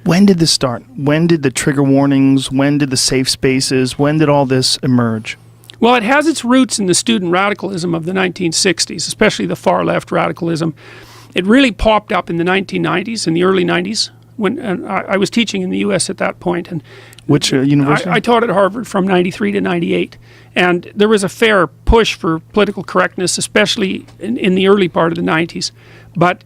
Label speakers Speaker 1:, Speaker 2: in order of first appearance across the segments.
Speaker 1: When did this start? When did the trigger warnings? When did the safe spaces? When did all this emerge?
Speaker 2: Well, it has its roots in the student radicalism of the 1960s, especially the far left radicalism. It really popped up in the 1990s, in the early 90s, when I was teaching in the U.S. at that point. And
Speaker 1: which university?
Speaker 2: I taught at Harvard from 93 to 98. And there was a fair push for political correctness, especially in the early part of the 90s. But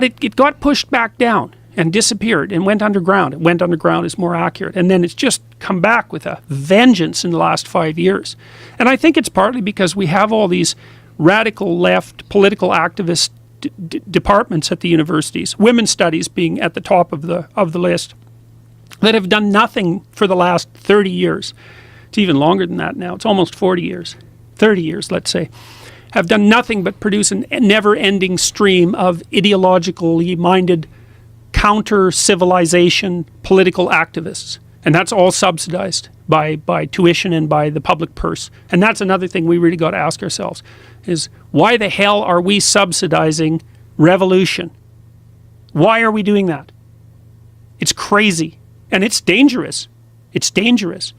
Speaker 2: it got pushed back down and disappeared and went underground. It went underground is more accurate. And then it's just come back with a vengeance in the last 5 years. And I think it's partly because we have all these radical left political activist departments at the universities, women's studies being at the top of the list, that have done nothing for the last 30 years. It's even longer than that now. It's almost 40 years. 30 years, let's say. Have done nothing but produce a never-ending stream of ideologically minded counter-civilization political activists. And that's all subsidized by tuition and by the public purse. And that's another thing we really got to ask ourselves, is why the hell are we subsidizing revolution? Why are we doing that? It's crazy. And it's dangerous. It's dangerous.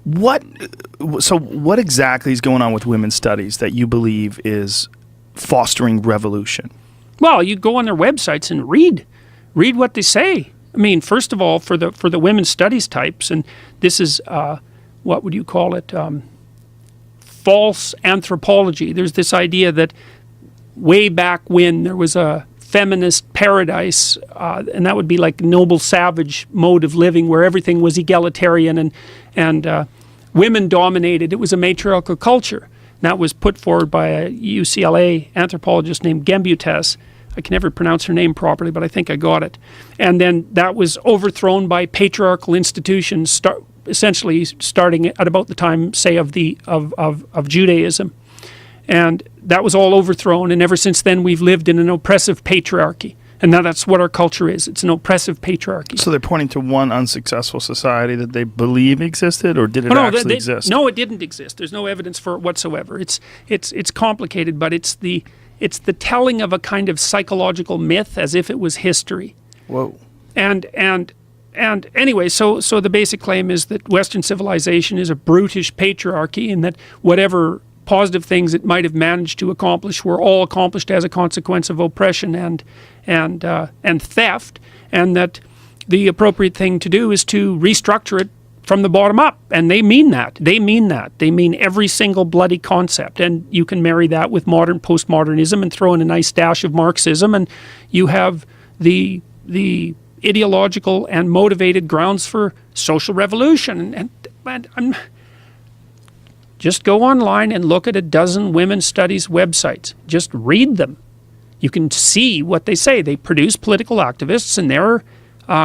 Speaker 1: What exactly is going on with women's studies that you believe is fostering revolution?
Speaker 2: Well, you go on their websites and read what they say. I mean, first of all, for the women's studies types, and this is what would you call it? False anthropology. There's this idea that way back when there was a feminist paradise, and that would be like noble savage mode of living where everything was egalitarian and women dominated. It was a matriarchal culture. And that was put forward by a UCLA anthropologist named Gembutes. I can never pronounce her name properly, but I think I got it. And then that was overthrown by patriarchal institutions, essentially starting at about the time, say, of Judaism. And that was all overthrown, and ever since then we've lived in an oppressive patriarchy. And now that's what our culture is. It's an oppressive patriarchy.
Speaker 1: So they're pointing to one unsuccessful society that they believe existed, or did it actually exist?
Speaker 2: No, it didn't exist. There's no evidence for it whatsoever. It's complicated, but it's the telling of a kind of psychological myth as if it was history.
Speaker 1: Whoa.
Speaker 2: And anyway, so the basic claim is that Western civilization is a brutish patriarchy, and that whatever positive things it might have managed to accomplish were all accomplished as a consequence of oppression and theft, and that the appropriate thing to do is to restructure it from the bottom up. And they mean that. They mean every single bloody concept. And you can marry that with modern postmodernism and throw in a nice dash of Marxism, and you have the ideological and motivated grounds for social revolution. And I'm just go online and look at a dozen women's studies websites. Just read them. You can see what they say. They produce political activists, and their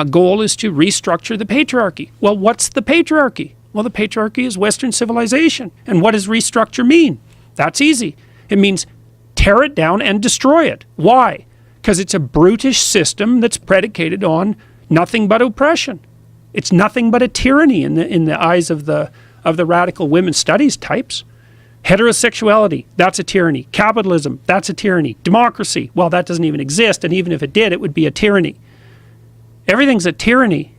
Speaker 2: goal is to restructure the patriarchy. Well, what's the patriarchy? Well, the patriarchy is Western civilization. And what does restructure mean? That's easy. It means tear it down and destroy it. Why? Because it's a brutish system that's predicated on nothing but oppression. It's nothing but a tyranny in the eyes of the radical women's studies types. Heterosexuality, that's a tyranny. Capitalism, that's a tyranny. Democracy, well, that doesn't even exist, and even if it did, it would be a tyranny. Everything's a tyranny.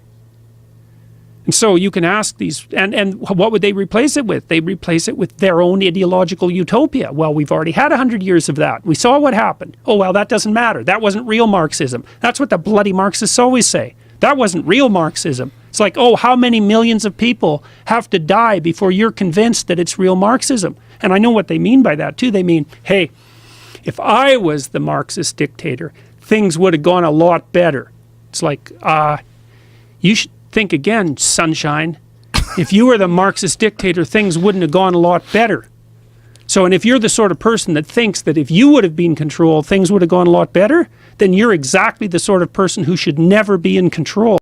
Speaker 2: And so you can ask these, and what would they replace it with? They replace it with their own ideological utopia. Well, we've already had 100 years of that. We saw what happened. Oh, well, that doesn't matter. That wasn't real Marxism. That's what the bloody Marxists always say. That wasn't real Marxism. It's like, oh, how many millions of people have to die before you're convinced that it's real Marxism? And I know what they mean by that, too. They mean, hey, if I was the Marxist dictator, things would have gone a lot better. It's like, you should think again, sunshine. If you were the Marxist dictator, things wouldn't have gone a lot better. So, and if you're the sort of person that thinks that if you would have been in control, things would have gone a lot better, then you're exactly the sort of person who should never be in control.